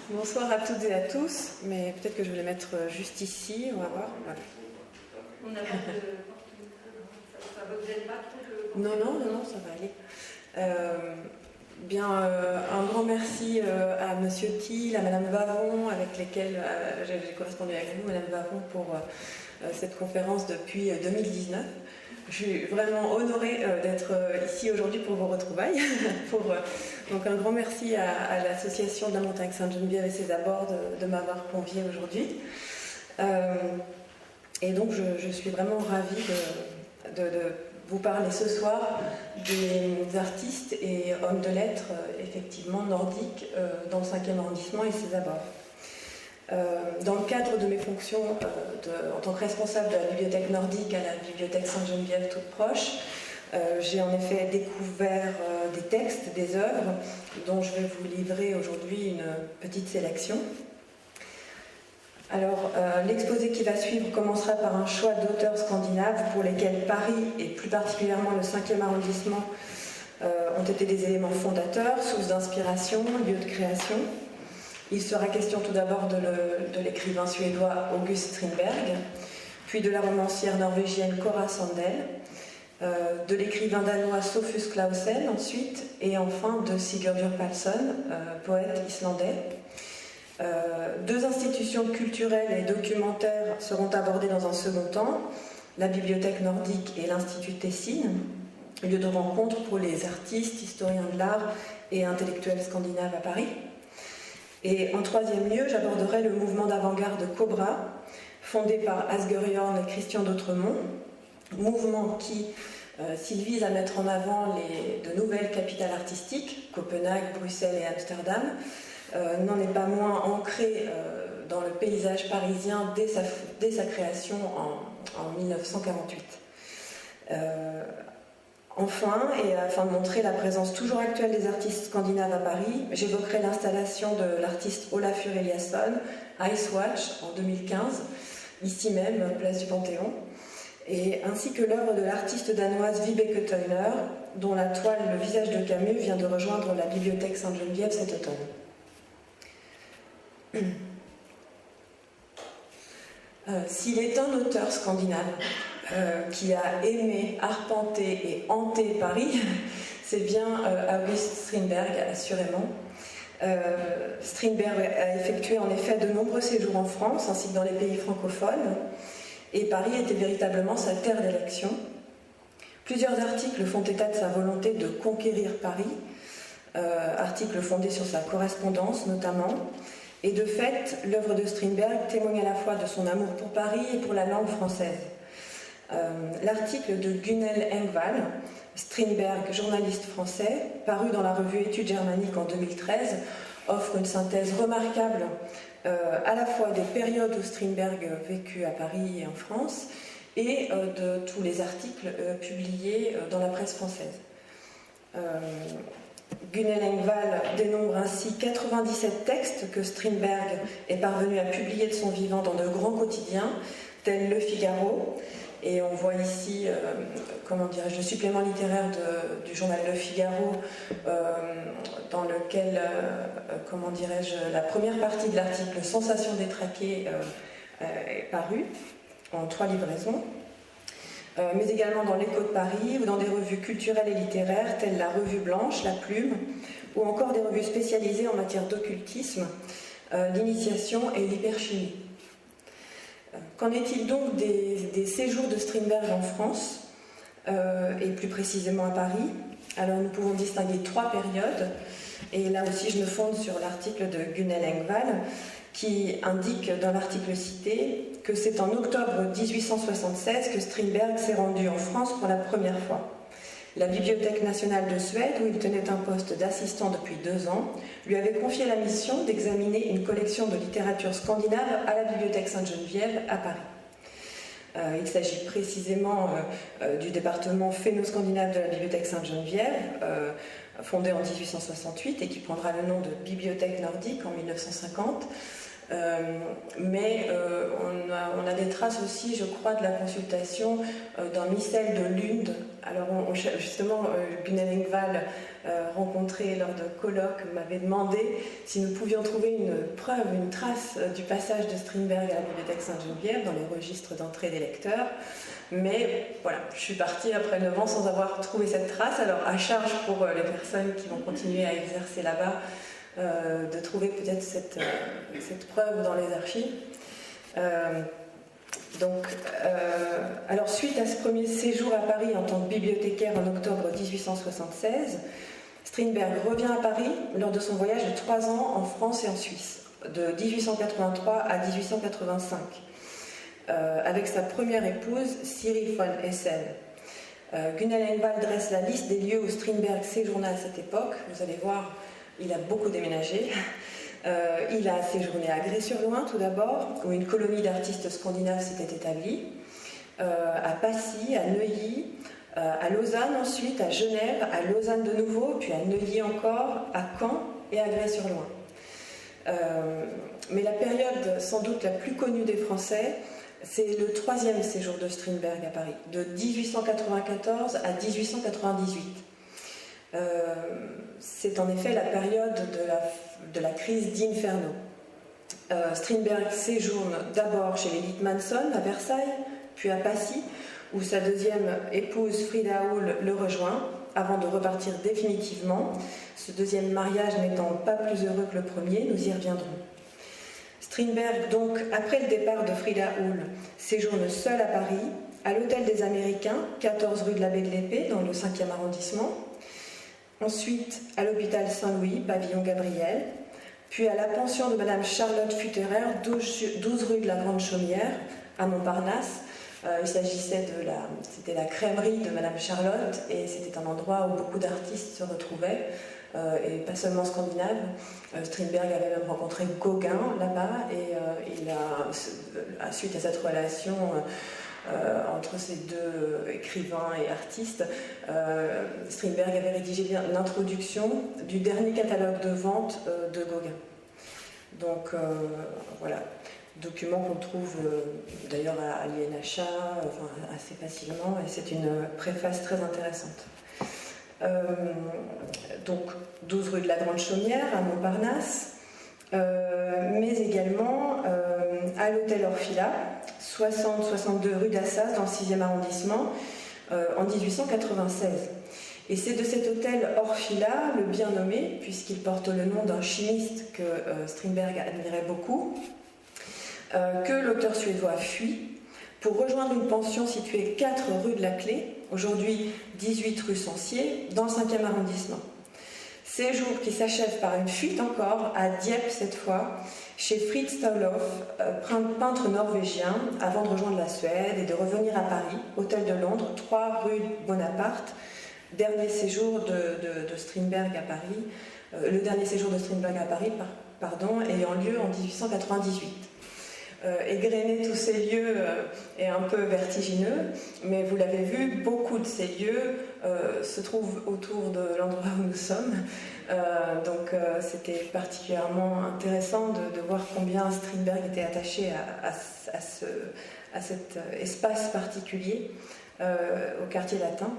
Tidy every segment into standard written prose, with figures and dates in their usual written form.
Bonsoir à toutes et à tous, mais peut-être que je vais les mettre juste ici, on va voir. Voilà. On n'a pas de... Ça ne vous gêne pas trop de... Non, ça va aller. Un grand merci à Monsieur Thiel, à Madame Vavon, avec lesquels j'ai correspondu avec vous, Madame Vavon, pour cette conférence depuis 2019. Je suis vraiment honorée d'être ici aujourd'hui pour vos retrouvailles. Donc un grand merci à l'association de la Montagne Sainte-Geneviève et ses abords de m'avoir conviée aujourd'hui. Et donc je suis vraiment ravie de vous parler ce soir des artistes et hommes de lettres effectivement nordiques dans le 5e arrondissement et ses abords. Dans le cadre de mes fonctions en tant que responsable de la bibliothèque nordique à la bibliothèque Sainte-Geneviève toute proche, j'ai en effet découvert des textes, des œuvres dont je vais vous livrer aujourd'hui une petite sélection. Alors, l'exposé qui va suivre commencera par un choix d'auteurs scandinaves pour lesquels Paris et plus particulièrement le 5e arrondissement ont été des éléments fondateurs, sources d'inspiration, lieux de création. Il sera question tout d'abord de l'écrivain suédois August Strindberg, puis de la romancière norvégienne Cora Sandel, de l'écrivain danois Sophus Clausen ensuite, et enfin de Sigurdur Pálsson, poète islandais. Deux institutions culturelles et documentaires seront abordées dans un second temps, la bibliothèque nordique et l'Institut Tessin, lieu de rencontre pour les artistes, historiens de l'art et intellectuels scandinaves à Paris. Et en troisième lieu, j'aborderai le mouvement d'avant-garde Cobra, fondé par Asger Jorn et Christian d'Autremont, mouvement qui, s'il vise à mettre en avant de nouvelles capitales artistiques, Copenhague, Bruxelles et Amsterdam, n'en est pas moins ancré dans le paysage parisien dès sa création en 1948. Enfin, et afin de montrer la présence toujours actuelle des artistes scandinaves à Paris, j'évoquerai l'installation de l'artiste Olafur Eliasson, Icewatch, en 2015, ici même, place du Panthéon, et ainsi que l'œuvre de l'artiste danoise Vibeke Tøyner, dont la toile Le visage de Camus vient de rejoindre la bibliothèque Sainte-Geneviève cet automne. S'il est un auteur scandinave qui a aimé, arpenté et hanté Paris, c'est bien August Strindberg, assurément. Strindberg a effectué en effet de nombreux séjours en France ainsi que dans les pays francophones, et Paris était véritablement sa terre d'élection. Plusieurs articles font état de sa volonté de conquérir Paris, articles fondés sur sa correspondance notamment. Et de fait, l'œuvre de Strindberg témoigne à la fois de son amour pour Paris et pour la langue française. L'article de Gunnel Engvall, Strindberg, journaliste français, paru dans la revue Études germaniques en 2013, offre une synthèse remarquable à la fois des périodes où Strindberg vécut à Paris et en France et de tous les articles publiés dans la presse française. Gunnel Engvall dénombre ainsi 97 textes que Strindberg est parvenu à publier de son vivant dans de grands quotidiens, tels Le Figaro, et on voit ici, le supplément littéraire du journal Le Figaro, dans lequel, la première partie de l'article Sensation détraquée est parue, en 3 livraisons. Mais également dans l'Écho de Paris ou dans des revues culturelles et littéraires telles la Revue Blanche, La Plume, ou encore des revues spécialisées en matière d'occultisme, l'initiation et l'hyperchimie. Qu'en est-il donc des séjours de Strindberg en France, et plus précisément à Paris? Alors nous pouvons distinguer 3 périodes, et là aussi je me fonde sur l'article de Gunnel Engvall, qui indique dans l'article cité que c'est en octobre 1876 que Strindberg s'est rendu en France pour la première fois. La Bibliothèque nationale de Suède, où il tenait un poste d'assistant depuis 2 ans, lui avait confié la mission d'examiner une collection de littérature scandinave à la Bibliothèque Sainte-Geneviève à Paris. Il s'agit précisément du département phéno-scandinave de la Bibliothèque Sainte-Geneviève, fondée en 1868 et qui prendra le nom de Bibliothèque nordique en 1950, Mais on a des traces aussi, je crois, de la consultation d'un missel de Lund. Alors justement, Gunnel Engvall, rencontré lors de colloques, m'avait demandé si nous pouvions trouver une preuve, une trace du passage de Strindberg à la bibliothèque Sainte-Geneviève dans les registres d'entrée des lecteurs. Mais voilà, je suis partie après 9 ans sans avoir trouvé cette trace. Alors à charge pour les personnes qui vont continuer à exercer là-bas de trouver peut-être cette preuve dans les archives. Alors suite à ce premier séjour à Paris en tant que bibliothécaire en octobre 1876, Strindberg revient à Paris lors de son voyage de 3 ans en France et en Suisse, de 1883 à 1885. Avec sa première épouse, Siri von Essen. Gunnel Engvall dresse la liste des lieux où Strindberg séjourna à cette époque. Vous allez voir, il a beaucoup déménagé. Il a séjourné à Grès-sur-Loing tout d'abord, où une colonie d'artistes scandinaves s'était établie, à Passy, à Neuilly, à Lausanne ensuite, à Genève, à Lausanne de nouveau, puis à Neuilly encore, à Caen et à Grès-sur-Loing. Mais la période sans doute la plus connue des Français, c'est le 3e séjour de Strindberg à Paris, de 1894 à 1898. C'est en effet la période de la crise d'Inferno. Strindberg séjourne d'abord chez les Littmanson à Versailles, puis à Passy, où sa deuxième épouse Frida Hull le rejoint, avant de repartir définitivement, ce deuxième mariage n'étant pas plus heureux que le premier, nous y reviendrons. Strindberg, donc, après le départ de Frida Hull, séjourne seul à Paris, à l'Hôtel des Américains, 14 rue de l'Abbé de l'Épée, dans le 5e arrondissement. Ensuite, à l'hôpital Saint-Louis, pavillon Gabriel, puis à la pension de Madame Charlotte Futterer, 12 rue de la Grande Chaumière, à Montparnasse. Il s'agissait c'était la crèmerie de Madame Charlotte, et c'était un endroit où beaucoup d'artistes se retrouvaient, et pas seulement scandinaves. Strindberg avait même rencontré Gauguin là-bas, et suite à cette relation entre ces deux écrivains et artistes, Strindberg avait rédigé l'introduction du dernier catalogue de vente de Gauguin. Donc voilà, document qu'on trouve d'ailleurs à l'INHA assez facilement, et c'est une préface très intéressante. Donc 12 rue de la Grande Chaumière à Montparnasse, mais également à l'hôtel Orfila, 60-62 rue d'Assas, dans le 6e arrondissement, en 1896. Et c'est de cet hôtel Orfila, le bien nommé, puisqu'il porte le nom d'un chimiste que Strindberg admirait beaucoup, que l'auteur suédois fuit pour rejoindre une pension située 4 rue de la Clé, aujourd'hui 18 rue Sancier, dans le 5e arrondissement. Séjour qui s'achève par une fuite encore, à Dieppe cette fois, chez Fritz Stauloff, peintre norvégien, avant de rejoindre la Suède et de revenir à Paris, hôtel de Londres, 3 rue Bonaparte, dernier séjour de Strindberg à Paris, le dernier séjour de Strindberg à Paris, ayant lieu en 1898. Égrener tous ces lieux est un peu vertigineux, mais vous l'avez vu, beaucoup de ces lieux se trouvent autour de l'endroit où nous sommes. Donc c'était particulièrement intéressant de voir combien Strindberg était attaché à cet espace particulier au quartier latin.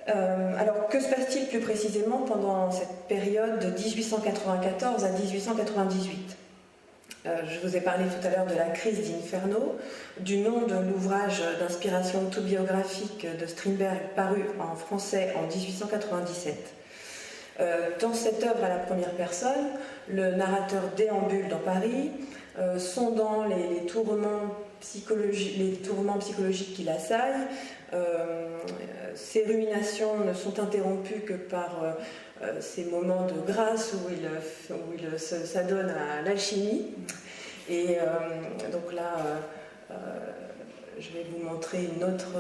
Alors que se passe-t-il plus précisément pendant cette période de 1894 à 1898 ? Je vous ai parlé tout à l'heure de la crise d'Inferno, du nom de l'ouvrage d'inspiration autobiographique de Strindberg paru en français en 1897. Dans cette œuvre à la première personne, le narrateur déambule dans Paris, sondant les tourments psychologiques qui l'assaillent. Ses ruminations ne sont interrompues que par ces moments de grâce où il s'adonne à l'alchimie. Et donc là, je vais vous montrer une autre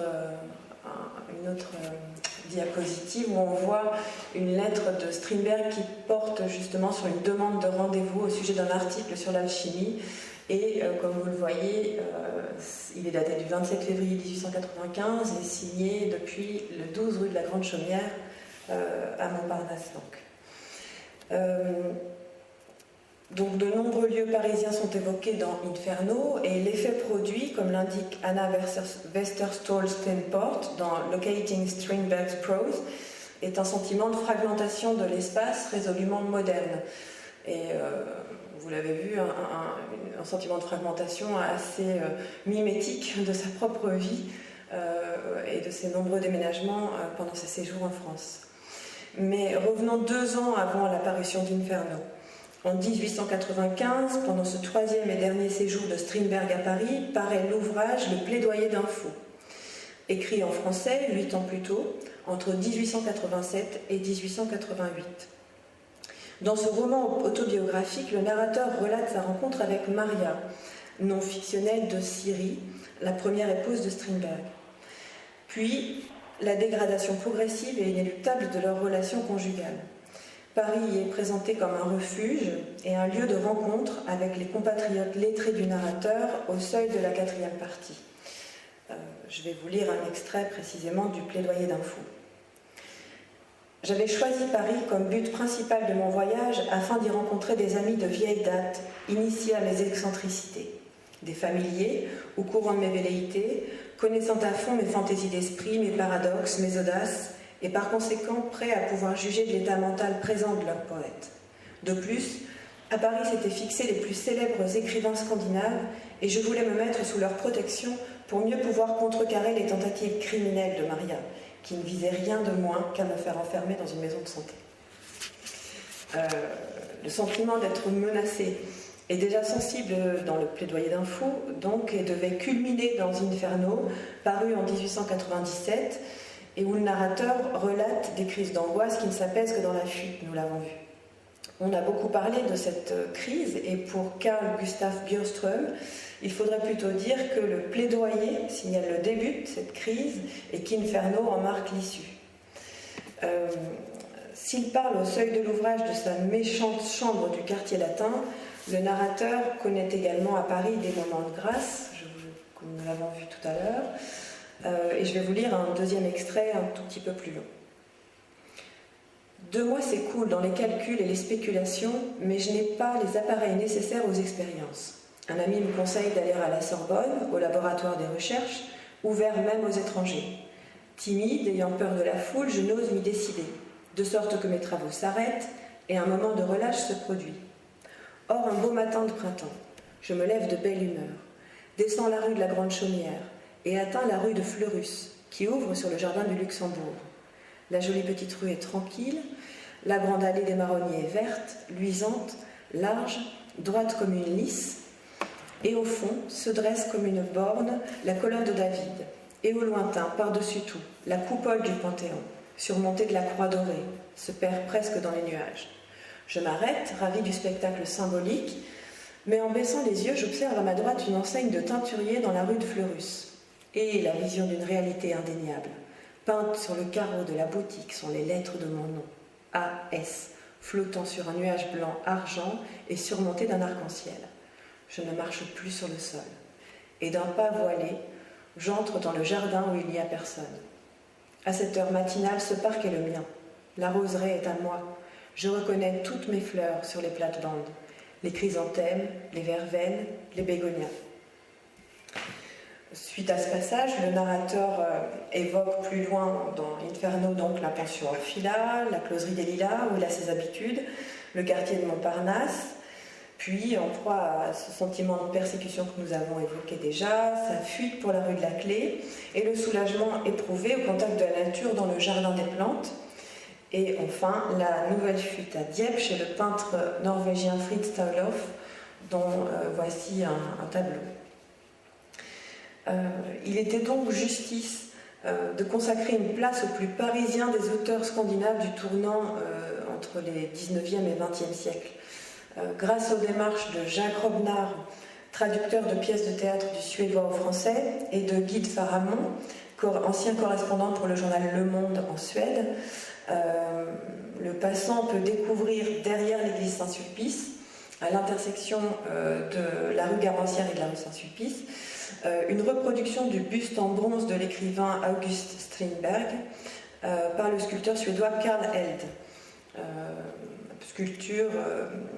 diapositive où on voit une lettre de Strindberg qui porte justement sur une demande de rendez-vous au sujet d'un article sur l'alchimie. Et comme vous le voyez, il est daté du 27 février 1895 et signé depuis le 12 rue de la Grande Chaumière à Montparnasse. Donc. Donc de nombreux lieux parisiens sont évoqués dans Inferno et l'effet produit, comme l'indique Anna Westerståhl-Stenport dans Locating Strindberg's Prose, est un sentiment de fragmentation de l'espace résolument moderne. Et vous l'avez vu, un sentiment de fragmentation assez mimétique de sa propre vie et de ses nombreux déménagements pendant ses séjours en France. Mais revenons 2 ans avant la parution d'Inferno. En 1895, pendant ce 3e et dernier séjour de Strindberg à Paris, paraît l'ouvrage Le Plaidoyer d'un fou, écrit en français 8 ans plus tôt, entre 1887 et 1888. Dans ce roman autobiographique, le narrateur relate sa rencontre avec Maria, nom fictionnel de Syrie, la première épouse de Strindberg. Puis, la dégradation progressive et inéluctable de leur relation conjugale. Paris y est présenté comme un refuge et un lieu de rencontre avec les compatriotes lettrés du narrateur au seuil de la 4e partie. Je vais vous lire un extrait précisément du Plaidoyer d'un fou. J'avais choisi Paris comme but principal de mon voyage afin d'y rencontrer des amis de vieille date, initiés à mes excentricités, des familiers au courant de mes velléités, connaissant à fond mes fantaisies d'esprit, mes paradoxes, mes audaces, et par conséquent prêts à pouvoir juger de l'état mental présent de leur poète. De plus, à Paris s'étaient fixés les plus célèbres écrivains scandinaves, et je voulais me mettre sous leur protection pour mieux pouvoir contrecarrer les tentatives criminelles de Maria, qui ne visait rien de moins qu'à me faire enfermer dans une maison de santé. Le sentiment d'être menacé est déjà sensible dans le Plaidoyer d'un fou, donc, et devait culminer dans Inferno, paru en 1897, et où le narrateur relate des crises d'angoisse qui ne s'apaisent que dans la fuite, nous l'avons vu. On a beaucoup parlé de cette crise, et pour Carl Gustav Björström, il faudrait plutôt dire que le plaidoyer signale le début de cette crise et qu'Inferno en marque l'issue. S'il parle au seuil de l'ouvrage de sa méchante chambre du quartier latin, le narrateur connaît également à Paris des moments de grâce, comme nous l'avons vu tout à l'heure, et je vais vous lire un deuxième extrait un tout petit peu plus long. 2 mois s'écoulent dans les calculs et les spéculations, mais je n'ai pas les appareils nécessaires aux expériences. Un ami me conseille d'aller à la Sorbonne, au laboratoire des recherches, ouvert même aux étrangers. Timide, ayant peur de la foule, je n'ose m'y décider, de sorte que mes travaux s'arrêtent et un moment de relâche se produit. Or, un beau matin de printemps, je me lève de belle humeur, descends la rue de la Grande Chaumière et atteins la rue de Fleurus, qui ouvre sur le jardin du Luxembourg. La jolie petite rue est tranquille, la grande allée des marronniers est verte, luisante, large, droite comme une lys, et au fond se dresse comme une borne la colonne de David, et au lointain, par-dessus tout, la coupole du Panthéon, surmontée de la croix dorée, se perd presque dans les nuages. Je m'arrête, ravi du spectacle symbolique, mais en baissant les yeux, j'observe à ma droite une enseigne de teinturier dans la rue de Fleurus, et la vision d'une réalité indéniable. Peintes sur le carreau de la boutique sont les lettres de mon nom, A.S., flottant sur un nuage blanc argent et surmonté d'un arc-en-ciel. Je ne marche plus sur le sol, et d'un pas voilé, j'entre dans le jardin où il n'y a personne. À cette heure matinale, ce parc est le mien. La roseraie est à moi. Je reconnais toutes mes fleurs sur les plates-bandes, les chrysanthèmes, les verveines, les bégonias. Suite à ce passage, le narrateur évoque plus loin dans Inferno donc la pension Orfila, la closerie des Lilas, où il a ses habitudes, le quartier de Montparnasse, puis en proie à ce sentiment de persécution que nous avons évoqué déjà, sa fuite pour la rue de la Clé, et le soulagement éprouvé au contact de la nature dans le jardin des plantes, et enfin la nouvelle fuite à Dieppe chez le peintre norvégien Fritz Stauloff, dont voici un tableau. Il était donc justice de consacrer une place au plus parisien des auteurs scandinaves du tournant entre les 19e et 20e siècles. Grâce aux démarches de Jacques Robnard, traducteur de pièces de théâtre du suédois au français, et de Guide Faramond, ancien correspondant pour le journal Le Monde en Suède, le passant peut découvrir derrière l'église Saint-Sulpice, à l'intersection de la rue Garancière et de la rue Saint-Sulpice, une reproduction du buste en bronze de l'écrivain August Strindberg par le sculpteur suédois Karl Held. sculpture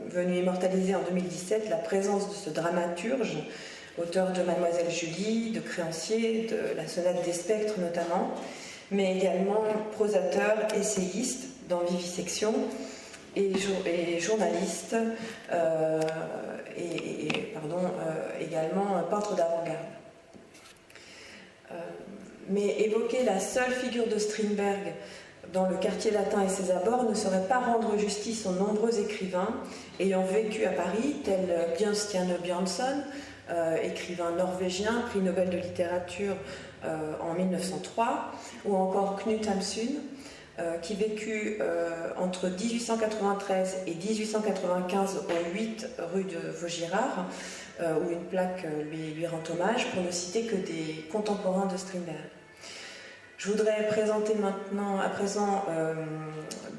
venue immortaliser en 2017 la présence de ce dramaturge, auteur de Mademoiselle Julie, de Créancier, de la Sonate des Spectres notamment, mais également prosateur, essayiste dans Vivisection et journaliste, également peintre d'avant-garde. Mais évoquer la seule figure de Strindberg dans le quartier latin et ses abords ne serait pas rendre justice aux nombreux écrivains ayant vécu à Paris, tels Bjørnstjerne Bjørnson, écrivain norvégien, prix Nobel de littérature en 1903, ou encore Knut Hamsun, qui vécut entre 1893 et 1895 au 8 rue de Vaugirard, où une plaque lui rend hommage, pour ne citer que des contemporains de Strindberg. Je voudrais présenter à présent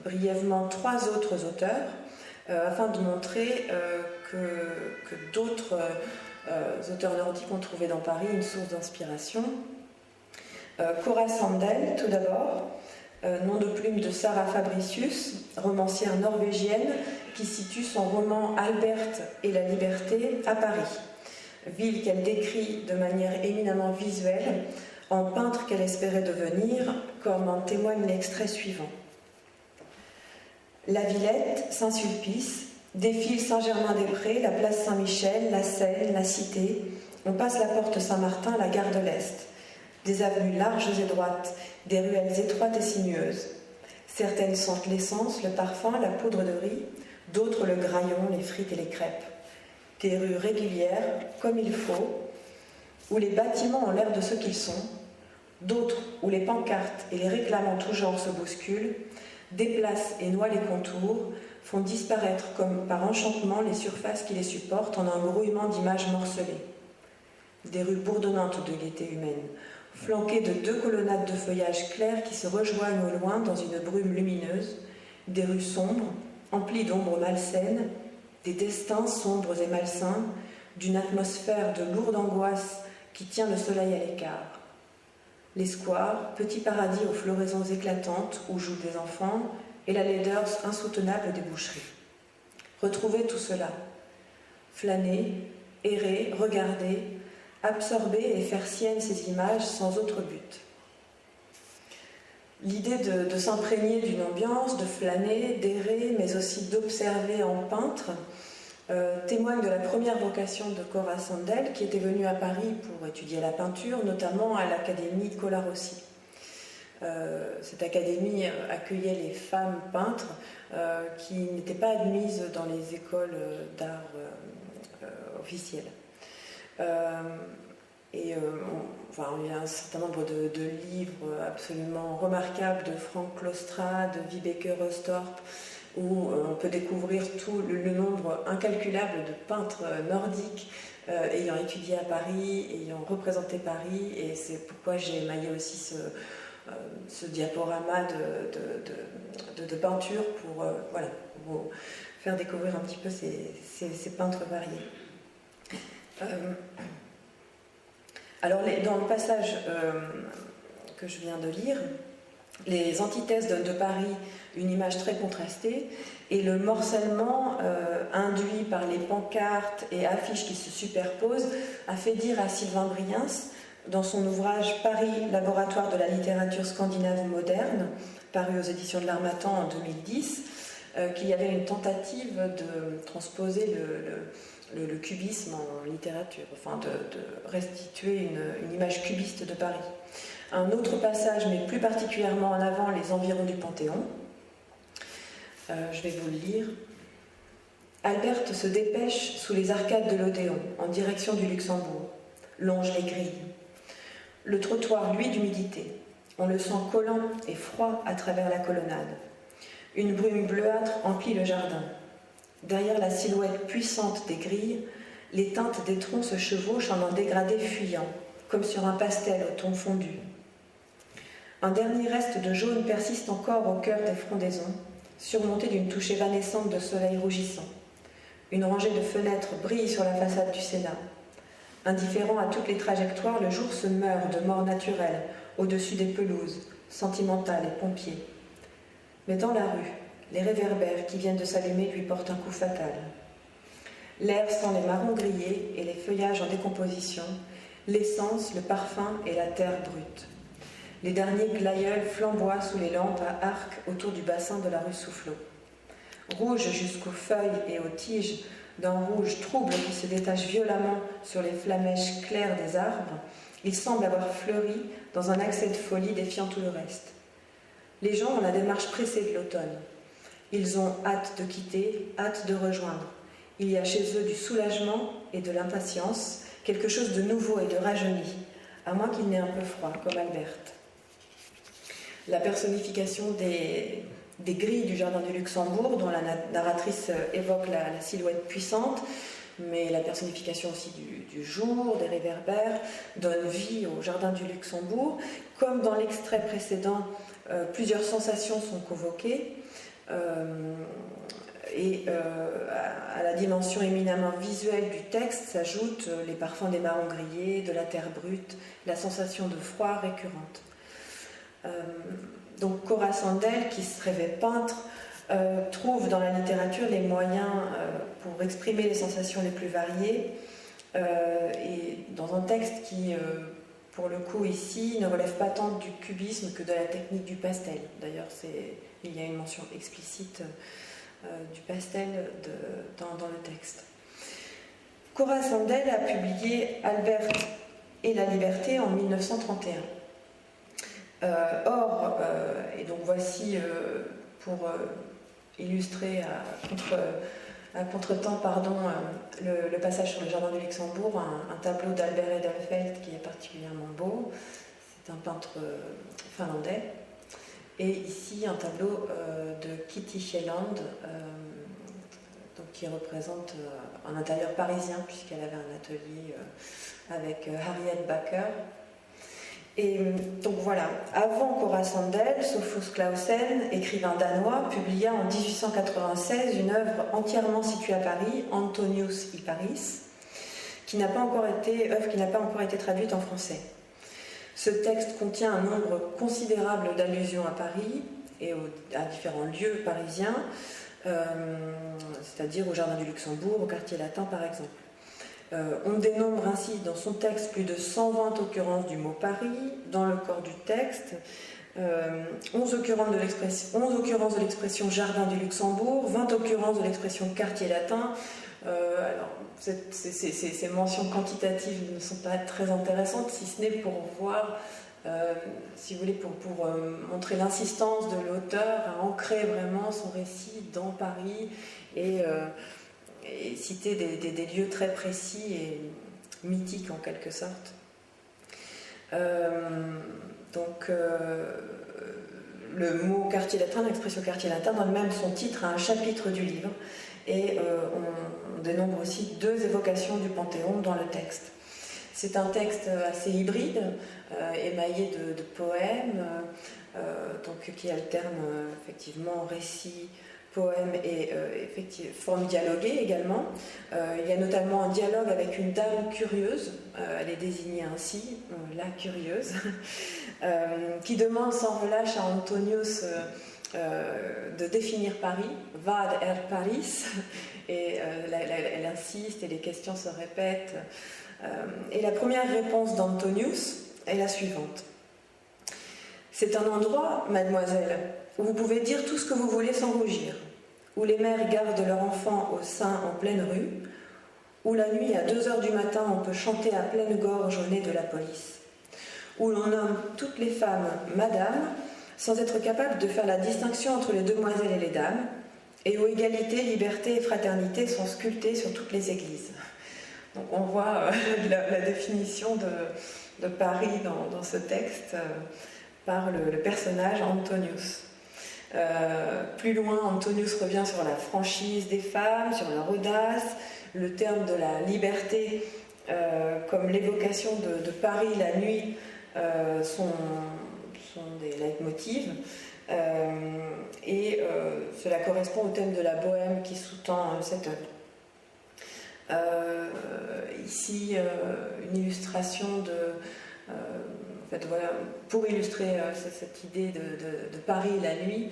brièvement 3 autres auteurs, afin de montrer que d'autres auteurs nordiques ont trouvé dans Paris une source d'inspiration. Cora Sandel, tout d'abord, nom de plume de Sarah Fabricius, romancière norvégienne qui situe son roman Albert et la liberté à Paris, ville qu'elle décrit de manière éminemment visuelle, en peintre qu'elle espérait devenir, comme en témoigne l'extrait suivant. La Villette, Saint-Sulpice, défile Saint-Germain-des-Prés, la place Saint-Michel, la Seine, la Cité. On passe la porte Saint-Martin, la gare de l'Est. Des avenues larges et droites, des ruelles étroites et sinueuses. Certaines sentent l'essence, le parfum, la poudre de riz, d'autres le graillon, les frites et les crêpes. Des rues régulières, comme il faut, où les bâtiments ont l'air de ce qu'ils sont, d'autres où les pancartes et les réclames en tout genre se bousculent, déplacent et noient les contours, font disparaître comme par enchantement les surfaces qui les supportent en un grouillement d'images morcelées. Des rues bourdonnantes de gaieté humaine, flanquées de 2 colonnades de feuillage clair qui se rejoignent au loin dans une brume lumineuse, des rues sombres, emplies d'ombres malsaines, des destins sombres et malsains, d'une atmosphère de lourde angoisse qui tient le soleil à l'écart. Les squares, petits paradis aux floraisons éclatantes où jouent des enfants, et la laideur insoutenable des boucheries. Retrouvez tout cela. Flâner, errer, regarder, absorber et faire sienne ces images sans autre but. L'idée de s'imprégner d'une ambiance, de flâner, d'errer, mais aussi d'observer en peintre, témoigne de la première vocation de Cora Sandel, qui était venue à Paris pour étudier la peinture, notamment à l'Académie Colarossi. Cette académie accueillait les femmes peintres qui n'étaient pas admises dans les écoles d'art officielles. Il y a un certain nombre de livres absolument remarquables de Frank Claustra, de Vibeke Rostorp, où on peut découvrir tout le nombre incalculable de peintres nordiques ayant étudié à Paris, ayant représenté Paris, et c'est pourquoi j'ai émaillé aussi ce diaporama de peinture pour vous faire découvrir un petit peu ces peintres variés. Alors, dans le passage que je viens de lire, les antithèses donnent de Paris une image très contrastée, et le morcellement induit par les pancartes et affiches qui se superposent a fait dire à Sylvain Briens, dans son ouvrage Paris, laboratoire de la littérature scandinave moderne, paru aux éditions de l'Harmattan en 2010, qu'il y avait une tentative de transposer le cubisme en littérature, enfin de restituer une image cubiste de Paris. Un autre passage, mais plus particulièrement en avant, les environs du Panthéon. Je vais vous le lire. Albert se dépêche sous les arcades de l'Odéon, en direction du Luxembourg, longe les grilles. Le trottoir luit d'humidité. On le sent collant et froid à travers la colonnade. Une brume bleuâtre emplit le jardin. Derrière la silhouette puissante des grilles, les teintes des troncs se chevauchent en un dégradé fuyant, comme sur un pastel au ton fondu. Un dernier reste de jaune persiste encore au cœur des frondaisons, surmonté d'une touche évanescente de soleil rougissant. Une rangée de fenêtres brille sur la façade du Sénat. Indifférent à toutes les trajectoires, le jour se meurt de mort naturelle, au-dessus des pelouses, sentimentales et pompiers. Mais dans la rue, les réverbères qui viennent de s'allumer lui portent un coup fatal. L'air sent les marrons grillés et les feuillages en décomposition, l'essence, le parfum et la terre brute. Les derniers glaïeuls flamboient sous les lampes à arc autour du bassin de la rue Soufflot. Rouge jusqu'aux feuilles et aux tiges, d'un rouge trouble qui se détache violemment sur les flamèches claires des arbres, il semble avoir fleuri dans un accès de folie défiant tout le reste. Les gens ont la démarche pressée de l'automne. Ils ont hâte de quitter, hâte de rejoindre. Il y a chez eux du soulagement et de l'impatience, quelque chose de nouveau et de rajeuni, à moins qu'il n'ait un peu froid, comme Alberte. La personnification des grilles du jardin du Luxembourg, dont la narratrice évoque la silhouette puissante, mais la personnification aussi du jour, des réverbères, donne vie au jardin du Luxembourg. Comme dans l'extrait précédent, plusieurs sensations sont convoquées, et à la dimension éminemment visuelle du texte s'ajoutent les parfums des marrons grillés, de la terre brute, la sensation de froid récurrente. Donc Cora Sandel, qui se rêvait peintre, trouve dans la littérature les moyens pour exprimer les sensations les plus variées, et dans un texte qui, pour le coup ici, ne relève pas tant du cubisme que de la technique du pastel. D'ailleurs, il y a une mention explicite du pastel dans le texte. Cora Sandel a publié Alberte et la liberté en 1931. Et donc voici, pour illustrer à contre-temps, le passage sur le jardin du Luxembourg, un tableau d'Albert Edelfelt qui est particulièrement beau. C'est un peintre finlandais. Et ici, un tableau de Kitty Kjelland, qui représente un intérieur parisien, puisqu'elle avait un atelier avec Harriet Backer. Et donc voilà, avant Cora Sandel, Sophus Clausen, écrivain danois, publia en 1896 une œuvre entièrement située à Paris, Antonius i Paris, qui n'a pas encore été traduite en français. Ce texte contient un nombre considérable d'allusions à Paris et à différents lieux parisiens, c'est-à-dire au Jardin du Luxembourg, au Quartier Latin par exemple. On dénombre ainsi dans son texte plus de 120 occurrences du mot Paris, dans le corps du texte, 11 occurrences de l'expression Jardin du Luxembourg, 20 occurrences de l'expression Quartier Latin. Alors, ces mentions quantitatives ne sont pas très intéressantes, si ce n'est pour voir, si vous voulez, pour montrer l'insistance de l'auteur à ancrer vraiment son récit dans Paris et citer des lieux très précis et mythiques en quelque sorte. Le mot quartier latin, l'expression quartier latin, donne même son titre à un chapitre du livre, et on dénombre aussi 2 évocations du Panthéon dans le texte. C'est un texte assez hybride, émaillé de poèmes, qui alterne effectivement récits, poèmes et forme dialoguée également. Il y a notamment un dialogue avec une dame curieuse, elle est désignée ainsi, la curieuse, qui demande sans relâche à Antonius de définir Paris, Vad är Paris, et elle insiste et les questions se répètent. Et la première réponse d'Antonius est la suivante. C'est un endroit, mademoiselle, où vous pouvez dire tout ce que vous voulez sans rougir, où les mères gardent leurs enfants au sein en pleine rue, où la nuit à 2h du matin on peut chanter à pleine gorge au nez de la police, où l'on nomme toutes les femmes madame, sans être capable de faire la distinction entre les demoiselles et les dames, et où égalité, liberté et fraternité sont sculptées sur toutes les églises. Donc on voit la définition de Paris dans ce texte par le personnage Antonius. Plus loin, Antonius revient sur la franchise des femmes, sur leur audace, le terme de la liberté comme l'évocation de Paris la nuit sont des leitmotivs, et cela correspond au thème de la bohème qui sous-tend cette œuvre. Ici, une illustration En fait, voilà, pour illustrer cette idée de Paris la nuit,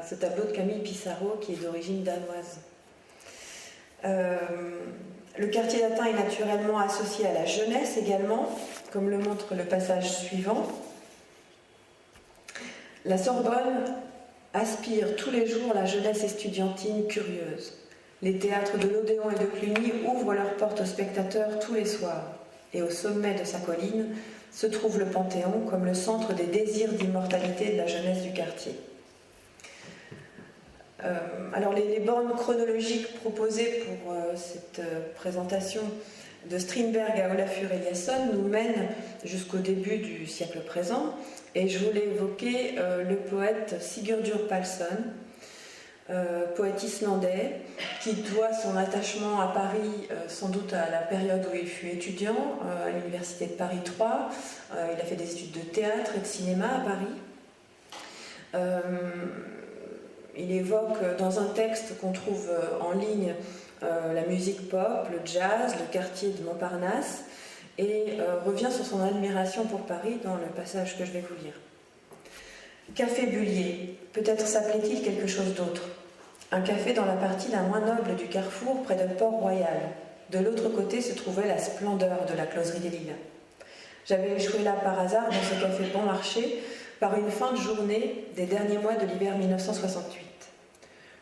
ce tableau de Camille Pissarro qui est d'origine danoise. Le quartier latin est naturellement associé à la jeunesse également, comme le montre le passage suivant. La Sorbonne aspire tous les jours la jeunesse estudiantine curieuse. Les théâtres de l'Odéon et de Cluny ouvrent leurs portes aux spectateurs tous les soirs. Et au sommet de sa colline se trouve le Panthéon comme le centre des désirs d'immortalité de la jeunesse du quartier. Alors les bornes chronologiques proposées pour cette présentation de Strindberg à Olafur Eliasson nous mènent jusqu'au début du siècle présent, et je voulais évoquer le poète Sigurdur Pálsson, poète islandais qui doit son attachement à Paris sans doute à la période où il fut étudiant à l'université de Paris 3. Il a fait des études de théâtre et de cinéma à Paris. Il évoque dans un texte qu'on trouve en ligne la musique pop, le jazz, le quartier de Montparnasse, et revient sur son admiration pour Paris dans le passage que je vais vous lire. Café Bullier, peut-être s'appelait-il quelque chose d'autre. Un café dans la partie la moins noble du carrefour près de Port-Royal. De l'autre côté se trouvait la splendeur de la closerie des Lilas. J'avais échoué là par hasard dans ce café bon marché par une fin de journée des derniers mois de l'hiver 1968.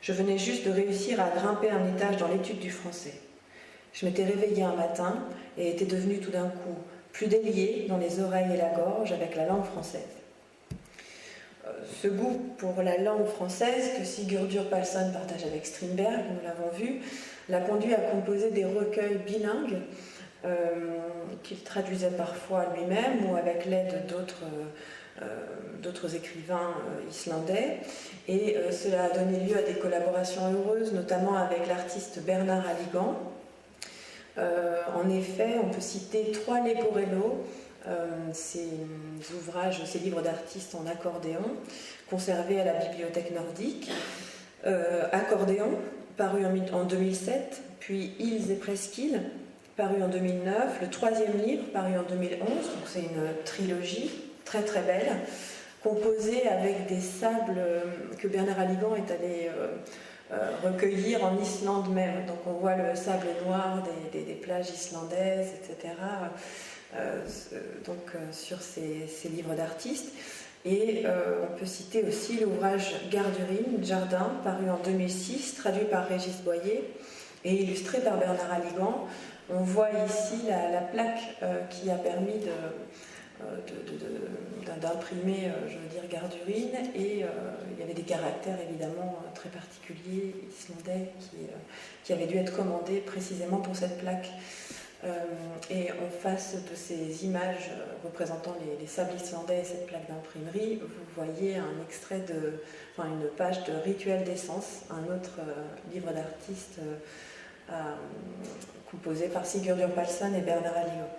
Je venais juste de réussir à grimper un étage dans l'étude du français. Je m'étais réveillée un matin et étais devenue tout d'un coup plus déliée dans les oreilles et la gorge avec la langue française. Ce goût pour la langue française que Sigurdur Pálsson partage avec Strindberg, nous l'avons vu, l'a conduit à composer des recueils bilingues qu'il traduisait parfois lui-même ou avec l'aide d'autres écrivains islandais, et cela a donné lieu à des collaborations heureuses, notamment avec l'artiste Bernard Aligan. En effet, on peut citer Trois Leporello, ces ouvrages, ces livres d'artistes en accordéon, conservés à la Bibliothèque nordique. Accordéon, paru en 2007, puis Îles et Presqu'îles, paru en 2009, le troisième livre, paru en 2011, donc c'est une trilogie très très belle, composée avec des sables que Bernard Aligan est allé recueillir en Islande même. Donc on voit le sable noir des plages islandaises, etc. Sur ces livres d'artistes. Et on peut citer aussi l'ouvrage Gardurine, Jardin, paru en 2006, traduit par Régis Boyer et illustré par Bernard Aligan. On voit ici la plaque qui a permis d'imprimer, je veux dire, Gardurine, et il y avait des caractères évidemment très particuliers islandais qui avaient dû être commandés précisément pour cette plaque. Et en face de ces images représentant les sables islandais et cette plaque d'imprimerie, vous voyez une page de Rituel d'essence, un autre livre d'artiste composé par Sigurdur Pálsson et Bernard Aligan.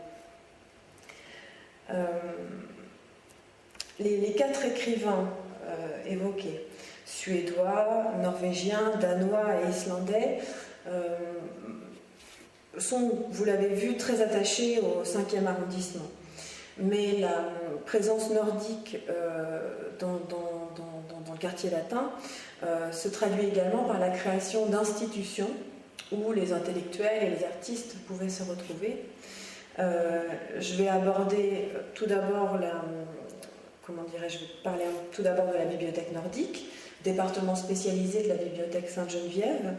Les quatre écrivains évoqués, suédois, norvégiens, danois et islandais, sont, vous l'avez vu, très attachés au 5e arrondissement. Mais la présence nordique dans le quartier latin se traduit également par la création d'institutions où les intellectuels et les artistes pouvaient se retrouver. Je vais aborder tout d'abord tout d'abord de la bibliothèque nordique, département spécialisé de la bibliothèque Sainte-Geneviève.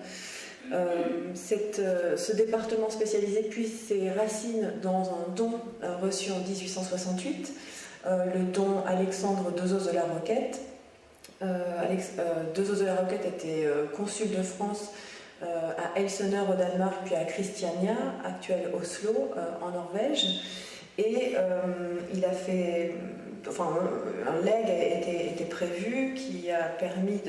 Ce département spécialisé puise ses racines dans un don reçu en 1868, le don Alexandre Dezos de la Roquette. Dezos de la Roquette était consul de France à Elsener au Danemark, puis à Christiania, actuelle Oslo, en Norvège, et il a fait, un legs était prévu qui a permis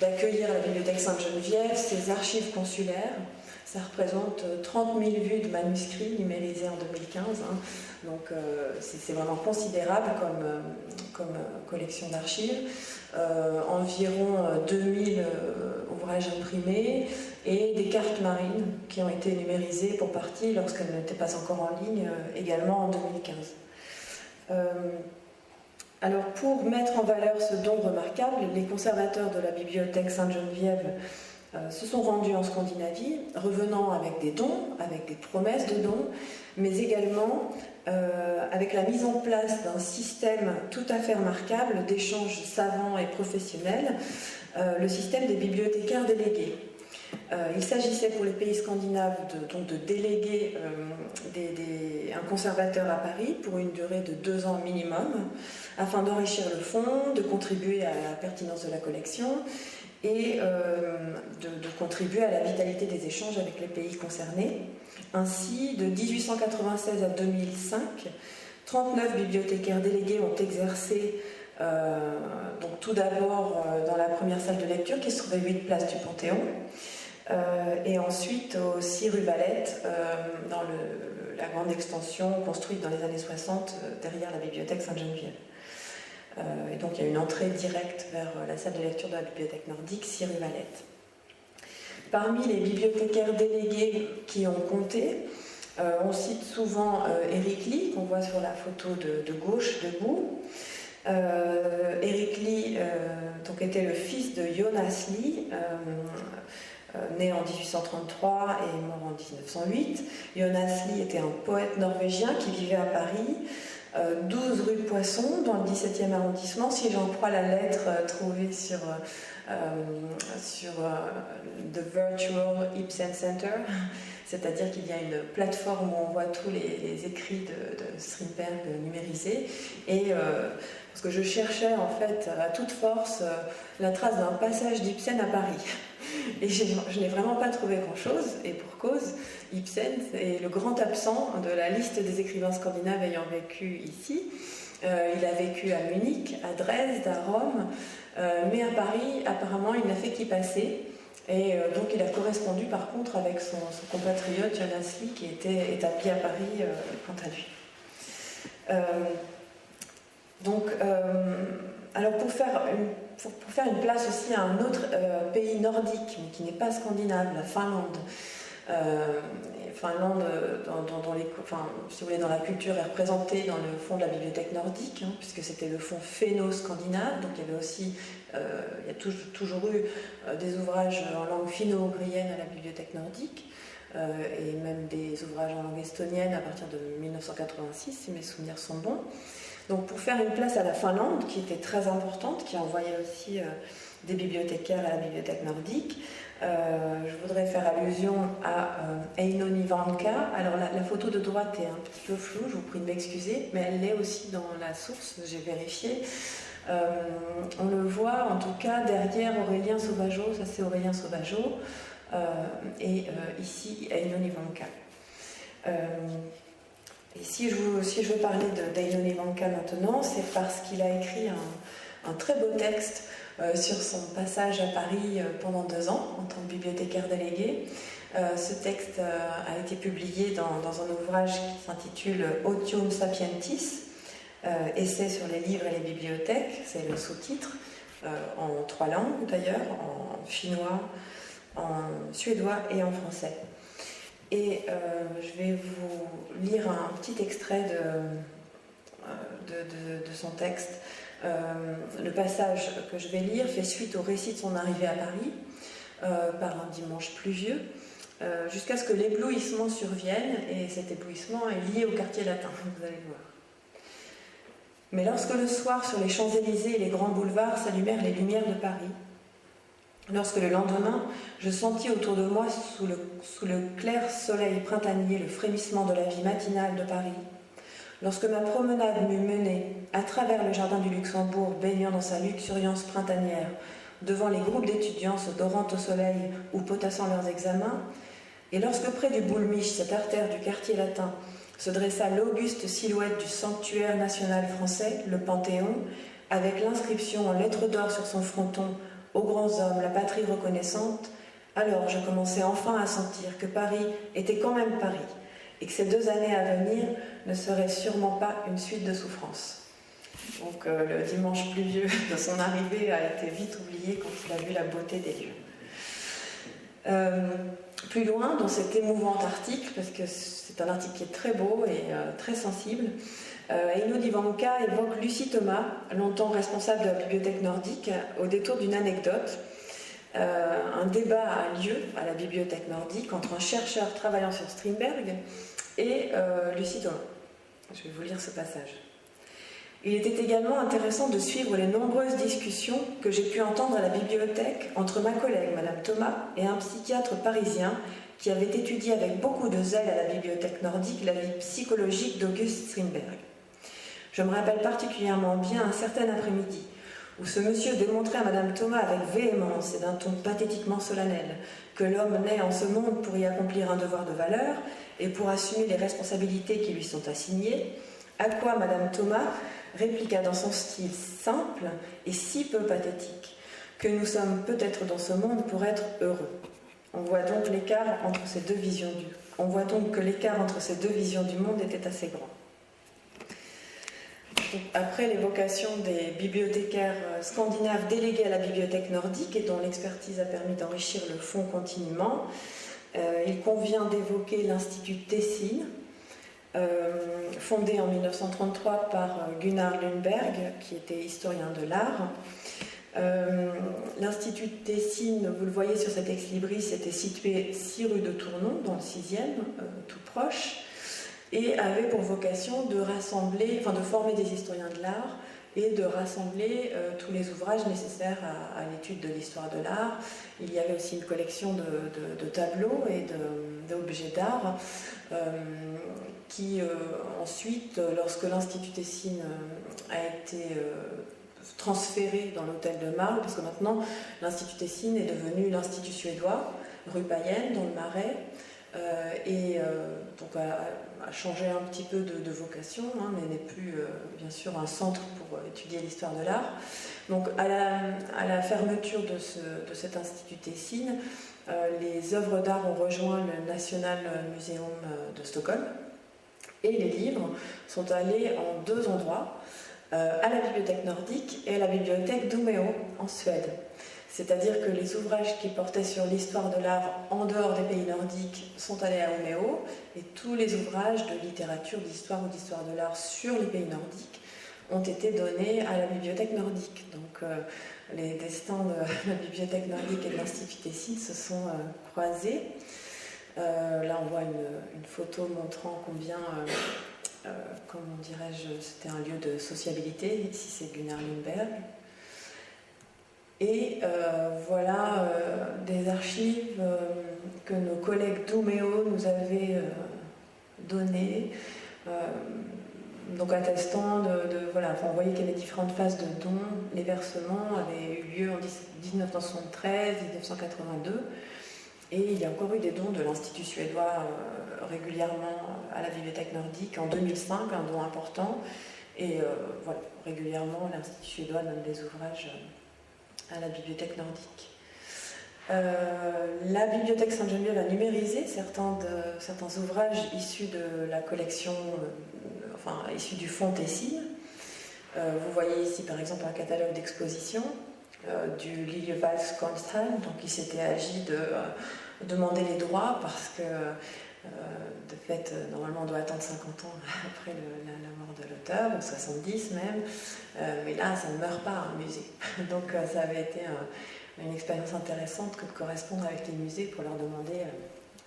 d'accueillir la bibliothèque Sainte-Geneviève, ses archives consulaires. Ça représente 30 000 vues de manuscrits numérisés en 2015. Hein. Donc c'est vraiment considérable comme collection d'archives. Environ 2000 ouvrages imprimés et des cartes marines qui ont été numérisées pour partie lorsqu'elles n'étaient pas encore en ligne, également en 2015. Alors pour mettre en valeur ce don remarquable, les conservateurs de la bibliothèque Sainte-Geneviève se sont rendus en Scandinavie, revenant avec des dons, avec des promesses de dons, mais également avec la mise en place d'un système tout à fait remarquable d'échanges savants et professionnels, le système des bibliothécaires délégués. Il s'agissait pour les pays scandinaves de déléguer un conservateur à Paris pour une durée de 2 ans minimum, afin d'enrichir le fonds, de contribuer à la pertinence de la collection et de contribuer à la vitalité des échanges avec les pays concernés. Ainsi, de 1896 à 2005, 39 bibliothécaires délégués ont exercé donc tout d'abord dans la première salle de lecture qui se trouvait 8 places du Panthéon, et ensuite au 6 rue Valette, dans la grande extension construite dans les années 60 derrière la bibliothèque Sainte-Geneviève. Et donc il y a une entrée directe vers la salle de lecture de la bibliothèque nordique, 6 rue Valette. Parmi les bibliothécaires délégués qui ont compté, on cite souvent Eric Lee, qu'on voit sur la photo de gauche, debout. Eric Lee donc était le fils de Jonas Lie, né en 1833 et mort en 1908. Jonas Lie était un poète norvégien qui vivait à Paris, 12 rue Poisson, dans le 17e arrondissement, si j'en crois la lettre trouvée sur The Virtual Ibsen Center, c'est-à-dire qu'il y a une plateforme où on voit tous les écrits de Strindberg numérisés, et parce que je cherchais en fait à toute force la trace d'un passage d'Ibsen à Paris. Et je n'ai vraiment pas trouvé grand-chose, et pour cause, Ibsen est le grand absent de la liste des écrivains scandinaves ayant vécu ici. Il a vécu à Munich, à Dresde, à Rome, mais à Paris, apparemment, il n'a fait qu'y passer. Et donc il a correspondu par contre avec son compatriote Jonas Lie, qui était établi à Paris quant à lui. Alors pour faire une place aussi à un autre pays nordique, mais qui n'est pas scandinave, la Finlande. Finlande, si vous voulez, dans la culture, est représentée dans le fond de la bibliothèque nordique, hein, puisque c'était le fond finno-scandinave. Donc il y avait aussi, il y a toujours eu des ouvrages en langue finno-ougrienne à la bibliothèque nordique, et même des ouvrages en langue estonienne à partir de 1986, si mes souvenirs sont bons. Donc pour faire une place à la Finlande, qui était très importante, qui envoyait aussi des bibliothécaires à la bibliothèque nordique, je voudrais faire allusion à Einoni Vanka. Alors la photo de droite est un petit peu floue, je vous prie de m'excuser, mais elle l'est aussi dans la source, j'ai vérifié. On le voit en tout cas derrière Aurélien Sauvageau, ça c'est Aurélien Sauvageau, et ici Einoni Vanka. Et si je veux parler d'Einoni Vanka maintenant, c'est parce qu'il a écrit un très beau texte sur son passage à Paris pendant 2 ans en tant que bibliothécaire délégué. Ce texte a été publié dans un ouvrage qui s'intitule Otium Sapientis, essai sur les livres et les bibliothèques, c'est le sous-titre, en 3 langues d'ailleurs, en finnois, en suédois et en français. Et je vais vous lire un petit extrait de son texte. Le passage que je vais lire fait suite au récit de son arrivée à Paris par un dimanche pluvieux, jusqu'à ce que l'éblouissement survienne, et cet éblouissement est lié au quartier latin, vous allez le voir. Mais lorsque le soir, sur les Champs-Élysées et les grands boulevards, s'allumèrent les lumières de Paris, lorsque le lendemain, je sentis autour de moi, sous le clair soleil printanier, le frémissement de la vie matinale de Paris, lorsque ma promenade m'eut menée à travers le jardin du Luxembourg, baignant dans sa luxuriance printanière, devant les groupes d'étudiants se dorant au soleil ou potassant leurs examens, et lorsque près du Boulmiche, cette artère du quartier latin, se dressa l'auguste silhouette du sanctuaire national français, le Panthéon, avec l'inscription en lettres d'or sur son fronton aux grands hommes, la patrie reconnaissante, alors je commençais enfin à sentir que Paris était quand même Paris, et que ces 2 années à venir ne seraient sûrement pas une suite de souffrances. Donc le dimanche pluvieux de son arrivée a été vite oublié quand il a vu la beauté des lieux. Plus loin, dans cet émouvant article, parce que c'est un article qui est très beau et très sensible, Eino Divanka évoque Lucie Thomas, longtemps responsable de la bibliothèque nordique, au détour d'une anecdote. Un débat a lieu à la bibliothèque nordique entre un chercheur travaillant sur Strindberg et Lucie Thomas. Je vais vous lire ce passage. Il était également intéressant de suivre les nombreuses discussions que j'ai pu entendre à la bibliothèque entre ma collègue Madame Thomas et un psychiatre parisien qui avait étudié avec beaucoup de zèle à la bibliothèque nordique la vie psychologique d'August Strindberg. Je me rappelle particulièrement bien un certain après-midi où ce monsieur démontrait à Madame Thomas avec véhémence et d'un ton pathétiquement solennel que l'homme naît en ce monde pour y accomplir un devoir de valeur et pour assumer les responsabilités qui lui sont assignées, à quoi Madame Thomas répliqua dans son style simple et si peu pathétique que nous sommes peut-être dans ce monde pour être heureux. On voit donc l'écart entre ces deux visions on voit donc que l'écart entre ces deux visions du monde était assez grand. Donc, après l'évocation des bibliothécaires scandinaves délégués à la bibliothèque nordique et dont l'expertise a permis d'enrichir le fonds continuellement, il convient d'évoquer l'Institut Tessin, fondé en 1933 par Gunnar Lundberg, qui était historien de l'art. L'Institut Tessin, vous le voyez sur cet ex-libris, était situé 6 rue de Tournon, dans le 6e, tout proche, et avait pour vocation de rassembler, de former des historiens de l'art et de rassembler tous les ouvrages nécessaires à l'étude de l'histoire de l'art. Il y avait aussi une collection de tableaux et d'objets d'art qui ensuite, lorsque l'Institut Tessin a été transféré dans l'hôtel de Marle, parce que maintenant l'Institut Tessin est devenu l'Institut suédois, rue Payenne, dans le Marais, et donc a changé un petit peu de vocation, mais n'est plus bien sûr un centre pour étudier l'histoire de l'art. Donc à la fermeture de cet Institut Tessin, les œuvres d'art ont rejoint le National Museum de Stockholm, et les livres sont allés en 2 endroits, à la bibliothèque nordique et à la bibliothèque d'Umeå en Suède. C'est-à-dire que les ouvrages qui portaient sur l'histoire de l'art en dehors des pays nordiques sont allés à Umeå, et tous les ouvrages de littérature, d'histoire ou d'histoire de l'art sur les pays nordiques ont été donnés à la bibliothèque nordique. Donc les destins de la bibliothèque nordique et de l'Institut Tessin se sont croisés. Là on voit une photo montrant combien... comment dirais-je, c'était un lieu de sociabilité. Ici c'est Gunnar Lundberg. Et voilà des archives que nos collègues d'Umeå nous avaient données, donc attestant on voyait qu'il y avait différentes phases de dons. Les versements avaient eu lieu en 1973, 1982. Et il y a encore eu des dons de l'Institut suédois régulièrement à la bibliothèque nordique en 2005, un don important. Et régulièrement, l'Institut suédois donne des ouvrages à la bibliothèque nordique. La bibliothèque Sainte-Geneviève a numérisé certains ouvrages issus de la collection, issus du fonds Tessin. Vous voyez ici par exemple un catalogue d'exposition du Liljevalchs-Konsthall. Donc il s'était agi de demander les droits parce que de fait normalement on doit attendre 50 ans après la mort de l'auteur, ou 70 même, mais là ça ne meurt pas un musée. Donc ça avait été une expérience intéressante que de correspondre avec les musées pour leur demander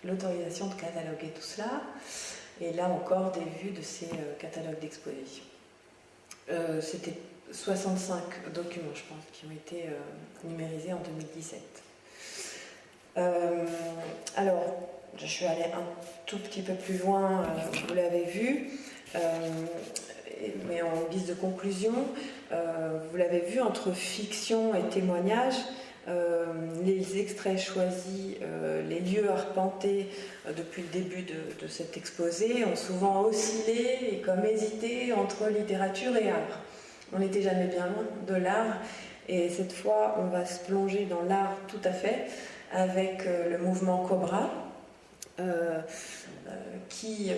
l'autorisation de cataloguer tout cela, et là encore des vues de ces catalogues d'exposition. C'était 65 documents, je pense, qui ont été numérisés en 2017. Alors, je suis allée un tout petit peu plus loin, vous l'avez vu, mais en guise de conclusion, vous l'avez vu, entre fiction et témoignage, les extraits choisis, les lieux arpentés depuis le début de cet exposé ont souvent oscillé et comme hésité entre littérature et art. On n'était jamais bien loin de l'art, Et cette fois, on va se plonger dans l'art tout à fait avec le mouvement Cobra, qui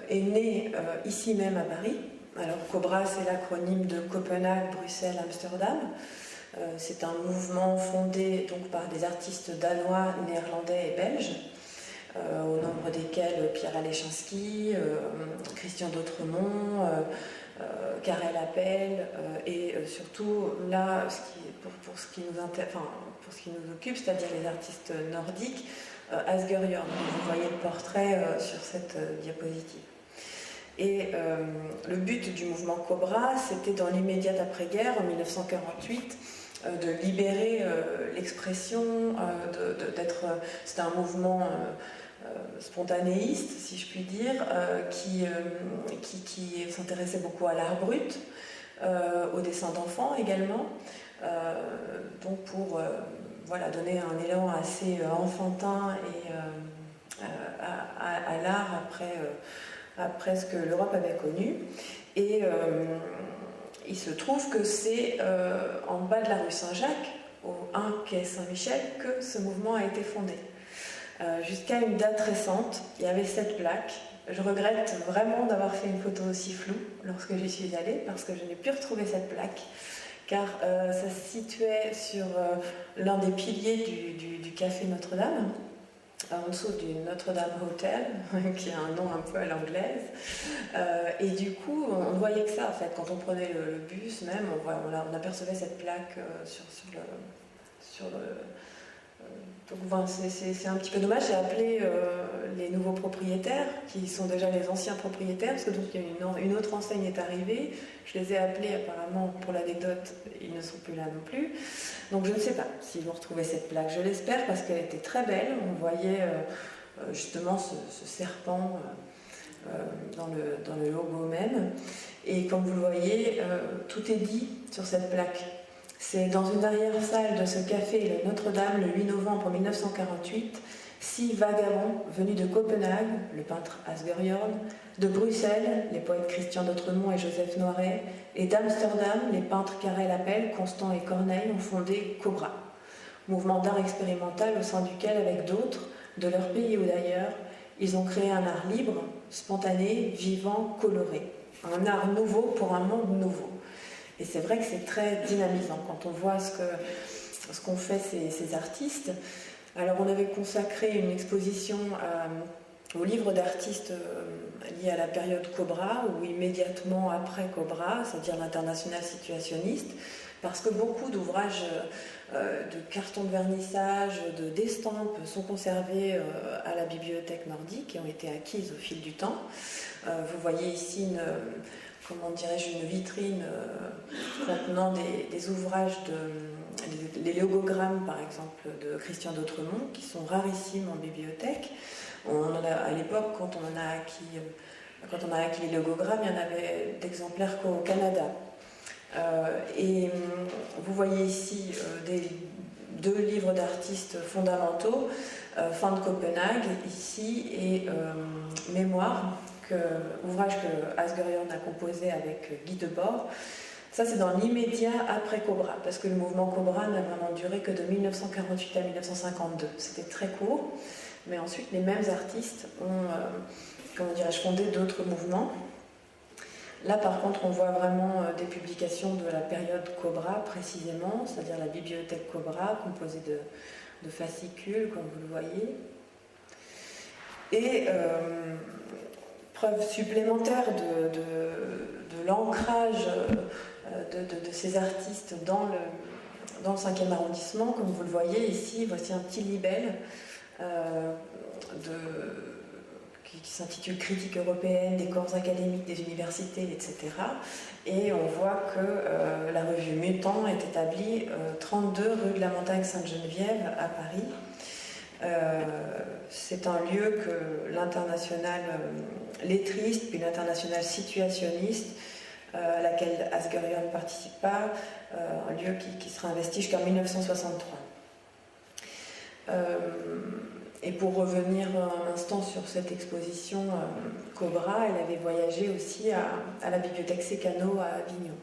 est né ici même à Paris. Alors Cobra, c'est l'acronyme de Copenhague, Bruxelles, Amsterdam. C'est un mouvement fondé donc par des artistes danois, néerlandais et belges, au nombre desquels Pierre Alechinski, Christian d'Autremont, Karel Appel, et surtout là, pour ce qui nous occupe, c'est-à-dire les artistes nordiques, Asger Jorn. Vous voyez le portrait sur cette diapositive. Et le but du mouvement Cobra, c'était dans l'immédiate après-guerre, en 1948, de libérer l'expression, c'était un mouvement spontanéiste, si je puis dire, qui s'intéressait beaucoup à l'art brut, au dessin d'enfants également, donc pour donner un élan assez enfantin et à l'art après ce que l'Europe avait connu. Et il se trouve que c'est en bas de la rue Saint-Jacques, au 1 quai Saint-Michel, que ce mouvement a été fondé. Jusqu'à une date récente, il y avait cette plaque. Je regrette vraiment d'avoir fait une photo aussi floue lorsque j'y suis allée, parce que je n'ai pu retrouver cette plaque, car ça se situait sur l'un des piliers du café Notre-Dame, en dessous du Notre-Dame Hotel, qui a un nom un peu à l'anglaise. Et du coup, on ne voyait que ça, en fait. Quand on prenait le bus même, on apercevait cette plaque sur le donc c'est un petit peu dommage. J'ai appelé les nouveaux propriétaires, qui sont déjà les anciens propriétaires, parce que donc une autre enseigne est arrivée. Je les ai appelés, apparemment, pour l'anecdote, ils ne sont plus là non plus. Donc je ne sais pas s'ils vont retrouver cette plaque. Je l'espère, parce qu'elle était très belle. On voyait justement ce serpent dans le logo même. Et comme vous le voyez, tout est dit sur cette plaque. C'est dans une arrière-salle de ce café, le Notre-Dame, le 8 novembre 1948, 6 vagabonds venus de Copenhague, le peintre Asger Jorn, de Bruxelles, les poètes Christian d'Autremont et Joseph Noiret, et d'Amsterdam, les peintres Karel Appel, Constant et Corneille ont fondé Cobra, mouvement d'art expérimental au sein duquel, avec d'autres, de leur pays ou d'ailleurs, ils ont créé un art libre, spontané, vivant, coloré. Un art nouveau pour un monde nouveau. Et c'est vrai que c'est très dynamisant quand on voit ce qu'ont fait ces artistes. Alors on avait consacré une exposition au livre d'artistes lié à la période Cobra, ou immédiatement après Cobra, c'est-à-dire l'international situationniste, parce que beaucoup d'ouvrages de cartons de vernissage, d'estampes sont conservés à la bibliothèque nordique et ont été acquises au fil du temps. Vous voyez ici une vitrine contenant des ouvrages, les logogrammes par exemple de Christian d'Autremont, qui sont rarissimes en bibliothèque. À l'époque, quand on a acquis les logogrammes, il y en avait d'exemplaires qu'au Canada. Et vous voyez ici deux livres d'artistes fondamentaux, Fin de Copenhague ici et Mémoire, ouvrage que Asger Jorn a composé avec Guy Debord. Ça, c'est dans l'immédiat après Cobra, parce que le mouvement Cobra n'a vraiment duré que de 1948 à 1952. C'était très court, mais ensuite les mêmes artistes ont fondé d'autres mouvements. Là, par contre, on voit vraiment des publications de la période Cobra, précisément, c'est-à-dire la bibliothèque Cobra, composée de fascicules, comme vous le voyez. Et preuve supplémentaire de l'ancrage de ces artistes dans le 5e arrondissement, comme vous le voyez ici, voici un petit libelle qui s'intitule Critique européenne des corps académiques des universités, etc. Et on voit que la revue Mutant est établie 32 rue de la Montagne Sainte-Geneviève à Paris. C'est un lieu que l'international lettriste puis l'international situationniste, à laquelle Asger Jorn participa, un lieu qui sera investi jusqu'en 1963. Et pour revenir un instant sur cette exposition Cobra, elle avait voyagé aussi à la bibliothèque Sécano à Avignon.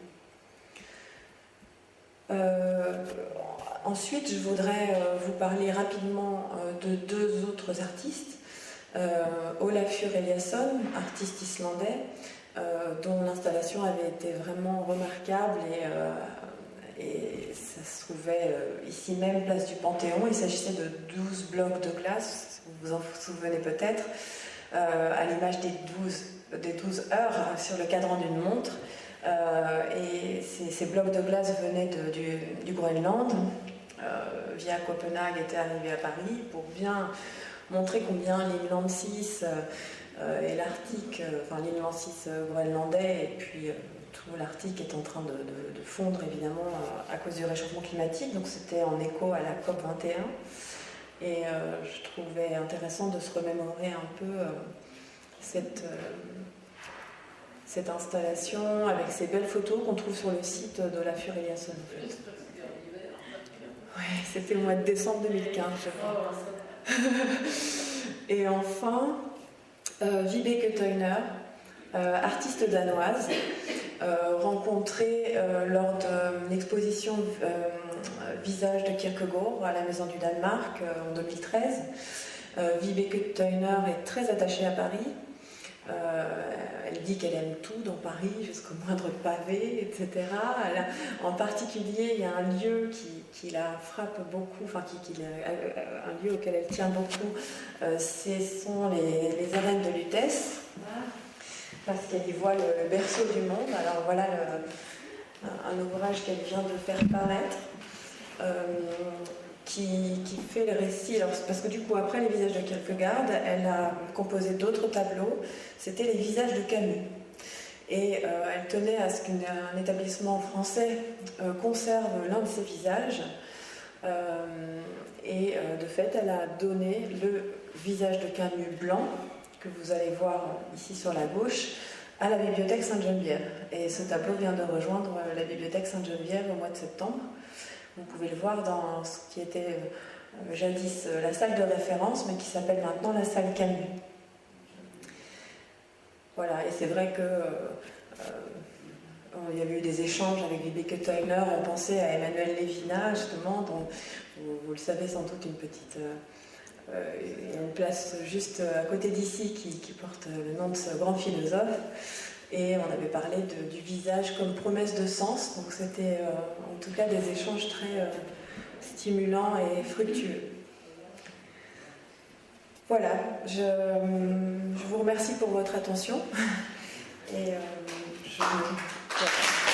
Ensuite, je voudrais vous parler rapidement de deux autres artistes. Olafur Eliasson, artiste islandais, dont l'installation avait été vraiment remarquable et ça se trouvait ici même, place du Panthéon. Il s'agissait de 12 blocs de glace, vous vous en souvenez peut-être, à l'image des 12 heures sur le cadran d'une montre. Et ces blocs de glace venaient du Groenland, via Copenhague, étaient arrivés à Paris pour bien montrer combien l'Inland 6 et l'Arctique, enfin l'Inland 6 groenlandais et puis tout l'Arctique est en train de fondre évidemment à cause du réchauffement climatique, donc c'était en écho à la COP 21 et je trouvais intéressant de se remémorer un peu cette installation avec ces belles photos qu'on trouve sur le site d'Olafur Eliasson. Ouais, c'était le mois de décembre 2015, je crois. Et enfin, Vibeke Tøyner, artiste danoise, rencontrée lors d'une exposition Visage de Kierkegaard à la Maison du Danemark en 2013. Vibeke Tøyner est très attachée à Paris. Elle dit qu'elle aime tout dans Paris, jusqu'au moindre pavé, etc. En particulier, il y a un lieu qui la frappe beaucoup, enfin un lieu auquel elle tient beaucoup, ce sont les arènes de Lutèce, parce qu'elle y voit le berceau du monde. Alors voilà un ouvrage qu'elle vient de faire paraître, qui fait le récit, alors, parce que du coup après les visages de Kierkegaard, elle a composé d'autres tableaux, c'était les visages de Camus. Et elle tenait à ce qu'un établissement français conserve l'un de ses visages. De fait, elle a donné le visage de Camus blanc, que vous allez voir ici sur la gauche, à la bibliothèque Sainte-Geneviève. Et ce tableau vient de rejoindre la bibliothèque Sainte-Geneviève au mois de septembre. Vous pouvez le voir dans ce qui était jadis la salle de référence, mais qui s'appelle maintenant la salle Camus. Voilà, et c'est vrai que il y avait eu des échanges avec Vibeke Tøyner, on pensait à Emmanuel Levinas, justement, dont vous le savez sans doute, une place juste à côté d'ici qui porte le nom de ce grand philosophe. Et on avait parlé du visage comme promesse de sens, donc c'était en tout cas des échanges très stimulants et fructueux. Voilà, je vous remercie pour votre attention et voilà.